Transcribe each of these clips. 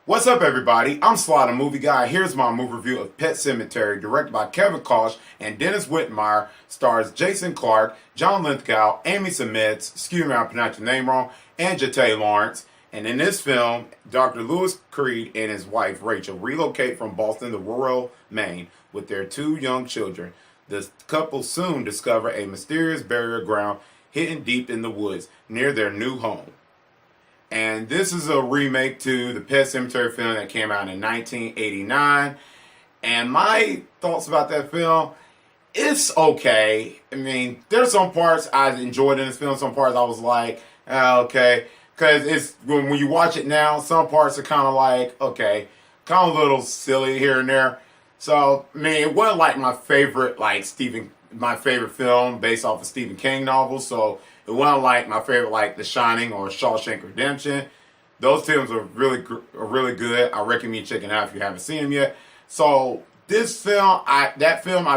What's up, everybody? I'm Sly The Movie Guy. Here's my movie review of Pet Sematary, directed by Kölsch and Dennis Widmyer. Stars Jason Clarke, John Lithgow, Amy Seimetz, excuse me, I pronounced your name wrong, and Jeté, Laurence. And in this film, Dr. Louis Creed and his wife Rachel relocate from Boston to rural Maine with their two young children. The couple soon discover a mysterious burial ground hidden deep in the woods near their new home. And this is a remake to the Pet Sematary film that came out in 1989. And my thoughts about that film, it's okay. I mean, there's some parts I enjoyed in this film, some parts I was like, okay. Because it's when you watch it now, some parts are kind of like, okay, kind of a little silly here and there. So, I mean, it wasn't like my favorite film based off of Stephen King novels. So it wasn't like my favorite, like The Shining or Shawshank Redemption. Those films are really good. I recommend you checking out if you haven't seen them yet. So this film, I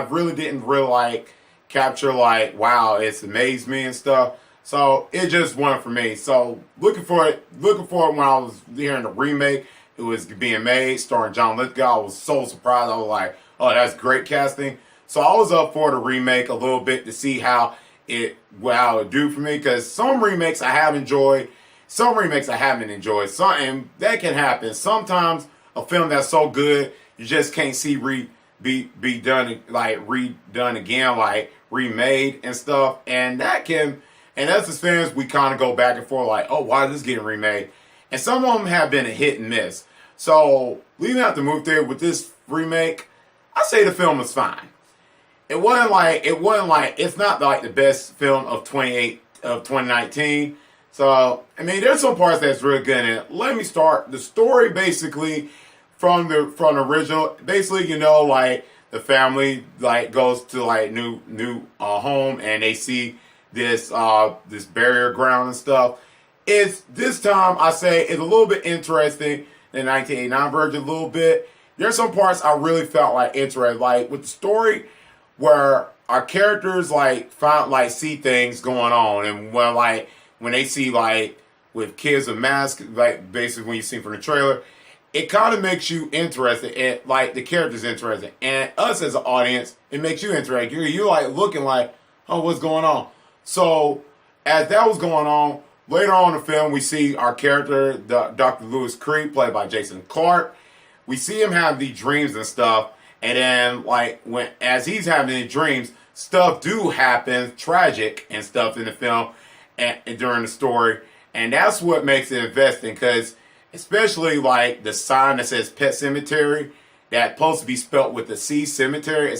really didn't like capture like, wow, it's amazed me and stuff. So it just wasn't for me. So looking for it when I was hearing the remake. It was being made, starring John Lithgow. I was so surprised. I was like, oh, that's great casting. So I was up for the remake a little bit to see how it would do for me. Because some remakes I have enjoyed, some remakes I haven't enjoyed. And that can happen. Sometimes a film that's so good, you just can't see redone again, like remade and stuff. And as the fans, we kind of go back and forth like, oh, why is this getting remade? And some of them have been a hit and miss. So, leaving out the movie theater with this remake, I say the film was fine. It's not like the best film of 2019. So, I mean, there's some parts that's really good in it. Let me start. The story basically from the original, basically, like the family goes to new home and they see this burial ground and stuff. It's this time I say it's a little bit interesting than the 1989 version a little bit. There's some parts I really felt like interesting, like with the story where our characters see things going on, and when they see with kids with masks, basically when you see from the trailer, it kind of makes you interested and the characters interested, and us as an audience, it makes you interested. You're looking oh, what's going on? So as that was going on. Later on in the film, we see our character, Dr. Louis Creed, played by Jason Clarke. We see him have these dreams and stuff, and then as he's having these dreams, stuff do happen, tragic and stuff in the film and during the story, and that's what makes it investing. Because especially the sign that says Pet Sematary, that's supposed to be spelled with the C, cemetery,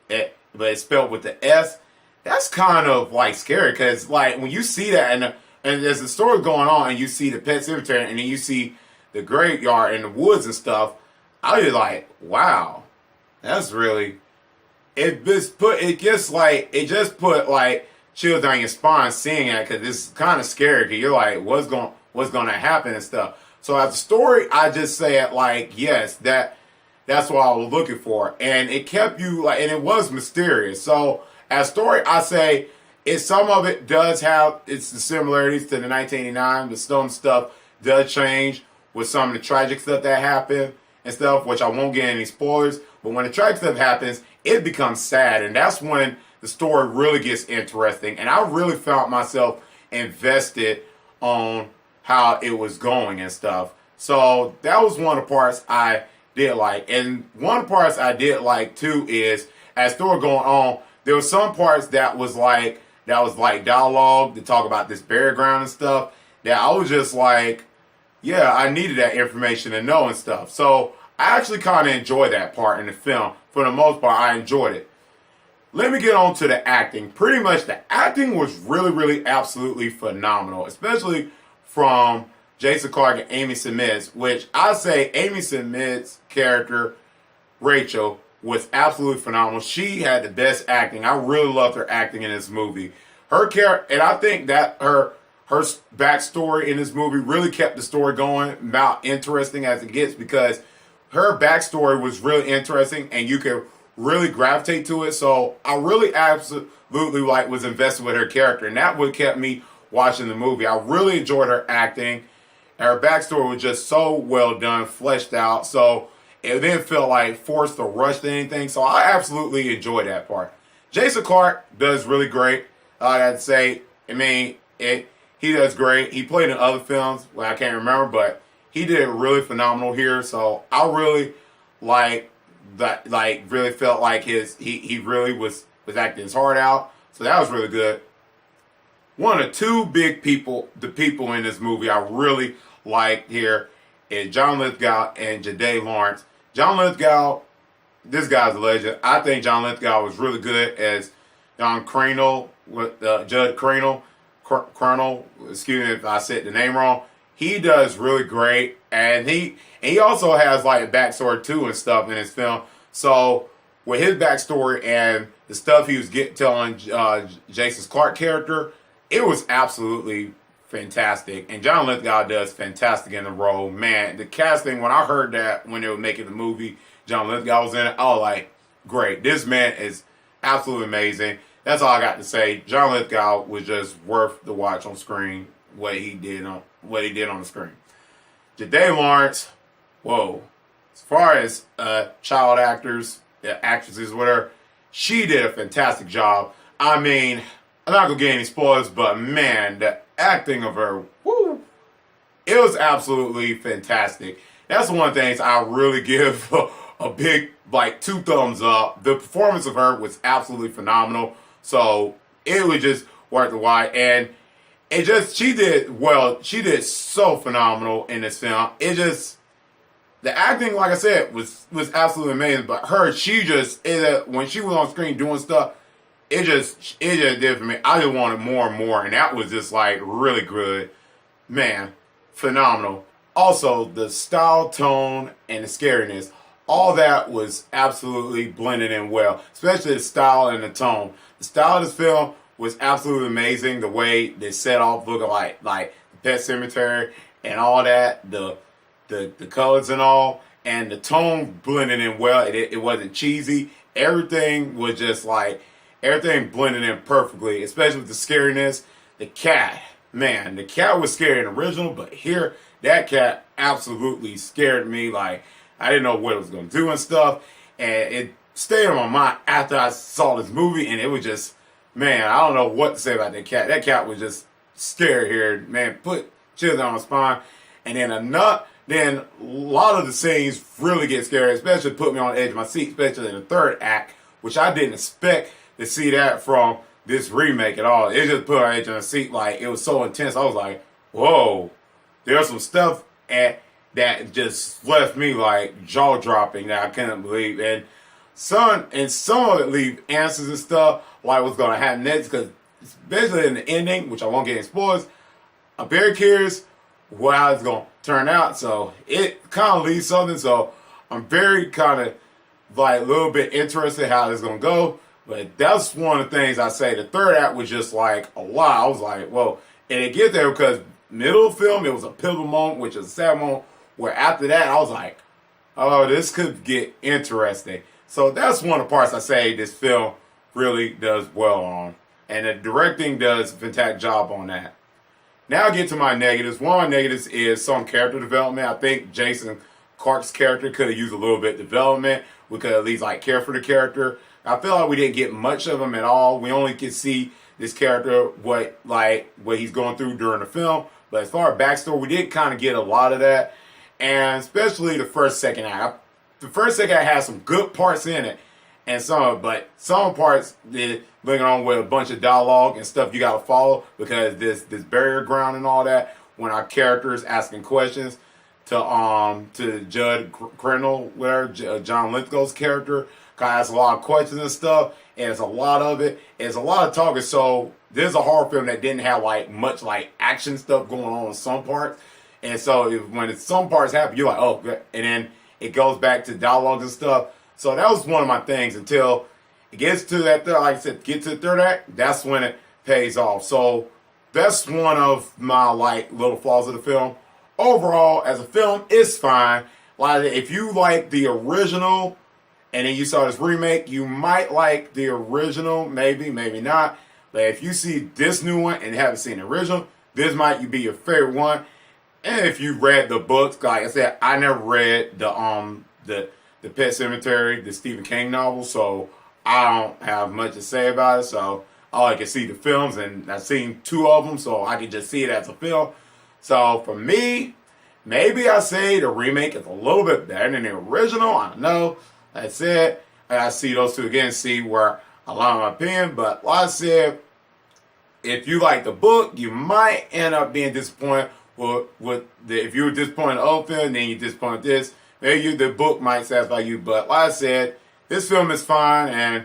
but it's spelled with the S. That's kind of scary because when you see that and as the story going on, and you see the Pet Sematary, and then you see the graveyard and the woods and stuff, I was like, wow, that's really. It just put chills down your spine seeing it, because it's kind of scary. Because you're like, what's going to happen and stuff. So as a story, I just say it yes, that's what I was looking for, and it kept you and it was mysterious. So as story, I say. Some of it does have the similarities to the 1989, but some stuff does change with some of the tragic stuff that happened and stuff, which I won't get any spoilers. But when the tragic stuff happens, it becomes sad, and that's when the story really gets interesting. And I really found myself invested on how it was going and stuff. So that was one of the parts I did like. And one of the parts I did like too is, as the story going on, there were some parts that was dialogue to talk about this burial ground and stuff, that I was just yeah, I needed that information to know and stuff. So I actually kind of enjoyed that part in the film. For the most part, I enjoyed it. Let me get on to the acting. Pretty much the acting was really absolutely phenomenal, especially from Jason Clarke and Amy Seimetz, which I say Amy Seimetz's character, Rachel, was absolutely phenomenal. She had the best acting. I really loved her acting in this movie. Her character, and I think that her backstory in this movie really kept the story going, about interesting as it gets, because her backstory was really interesting and you could really gravitate to it. So I really absolutely was invested with her character, and that what kept me watching the movie. I really enjoyed her acting, Her backstory was just so well done, fleshed out. So it didn't feel like forced or rushed or anything. So I absolutely enjoyed that part. Jason Clarke does really great. I'd say, he does great. He played in other films, well, I can't remember, but he did really phenomenal here. So I really like that. Like, really felt like he really was acting his heart out. So that was really good. One of the two big people, the people in this movie I really like here is John Lithgow and Jeté Laurence. John Lithgow, this guy's a legend. I think John Lithgow was really good as John Crandall, Judd Crandall. Excuse me if I said the name wrong. He does really great, and he also has like a backstory too and stuff in his film. So with his backstory and the stuff he was telling Jason Clarke's character, it was absolutely fantastic. And John Lithgow does fantastic in the role. Man, the casting, when I heard that when they were making the movie, John Lithgow was in it, I was like, great. This man is absolutely amazing. That's all I got to say. John Lithgow was just worth the watch on screen, what he did on the screen. Jeté Laurence, whoa. As far as child actors, actresses, whatever, she did a fantastic job. I mean, I'm not going to get any spoilers, but man, the acting of her, woo, it was absolutely fantastic. That's one of the things I really give a big, like, 2 thumbs up. The performance of her was absolutely phenomenal. So it was just worth the watch. And she did well. She did so phenomenal in this film. The acting, like I said, was absolutely amazing. But when she was on screen doing stuff, it just did for me. I just wanted more and more, and that was just like really good. Man, phenomenal. Also, the style, tone, and the scariness, all that was absolutely blended in well, especially the style and the tone. The style of this film was absolutely amazing. The way they set off looking like the Pet Sematary and all that, the colors and all, and the tone blended in well. It wasn't cheesy. Everything was just like, everything blended in perfectly, especially with the scariness. The cat, man, the cat was scary in the original, but here, that cat absolutely scared me. Like, I didn't know what it was going to do and stuff. And it stayed on my mind after I saw this movie, and it was just, man, I don't know what to say about that cat. That cat was just scary here. Man, put chills on my spine. And then a lot of the scenes really get scary, especially put me on the edge of my seat, especially in the third act, which I didn't expect to see that from this remake at all. It just put me on the edge of my seat. Like, it was so intense. I was like, whoa. There's some stuff that just left me like jaw dropping that I couldn't believe. And some of it leave answers and stuff like what's going to happen next, because especially in the ending, which I won't get any spoilers, I'm very curious how it's going to turn out. So it kind of leaves something. So I'm very kind of like a little bit interested how it's going to go. But that's one of the things I say. The third act was just like a lot. I was like, whoa. And it gets there because middle of the film, it was a pivotal moment, which is a sad moment, where after that, I was like, oh, this could get interesting. So that's one of the parts I say this film really does well on. And the directing does a fantastic job on that. Now I get to my negatives. One of my negatives is some character development. I think Jason Clarke's character could have used a little bit of development. We could at least like care for the character. I feel like we didn't get much of him at all. We only could see this character, what he's going through during the film. But as far as backstory, we did kind of get a lot of that. And especially the first, second act. The first, second act has some good parts in it. And some parts did bring on with a bunch of dialogue and stuff you got to follow, because this barrier ground and all that, when our characters asking questions to Judd Crandall, whatever, John Lithgow's character, asks a lot of questions and stuff, and it's a lot of it. It's a lot of talking. So this is a horror film that didn't have like much like action stuff going on in some parts. And so when some parts happen, you're like, oh, good. And then it goes back to dialogue and stuff. So that was one of my things until it gets to that third, like I said, get to the third act, that's when it pays off. So that's one of my like little flaws of the film. Overall, as a film, it's fine. Like, if you like the original and then you saw this remake, you might like the original, maybe, maybe not. But if you see this new one and haven't seen the original, this might be your favorite one. And if you read the books, like I said, I never read the Pet Sematary, the Stephen King novel, so I don't have much to say about it. So all I can see the films, and I've seen 2 of them, so I can just see it as a film. So for me, maybe I say the remake is a little bit better than the original. I don't know. Like I said, I see those 2 again, see where I line my opinion. But like I said, if you like the book, you might end up being disappointed if you were disappointed in the old film, then you're disappointed in this. Maybe the book might satisfy you. But like I said, this film is fine, and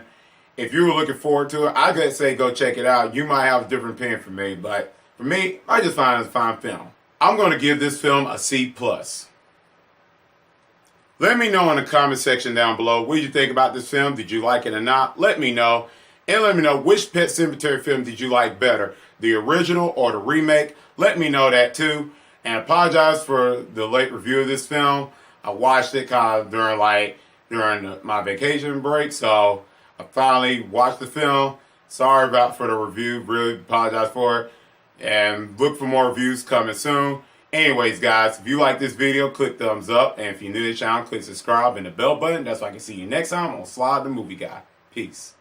if you were looking forward to it, I could say go check it out. You might have a different opinion from me, but for me, I just find it a fine film. I'm going to give this film a C+. Let me know in the comment section down below what you think about this film. Did you like it or not? Let me know. And let me know which Pet Sematary film did you like better, the original or the remake. Let me know that too. And apologize for the late review of this film. I watched it kind of during my vacation break, so I finally watched the film. Sorry for the review. Really apologize for it. And look for more reviews coming soon. Anyways, guys, if you like this video, click thumbs up. And if you're new to the channel, click subscribe and the bell button. That's so I can see you next time on Sly the Movie Guy. Peace.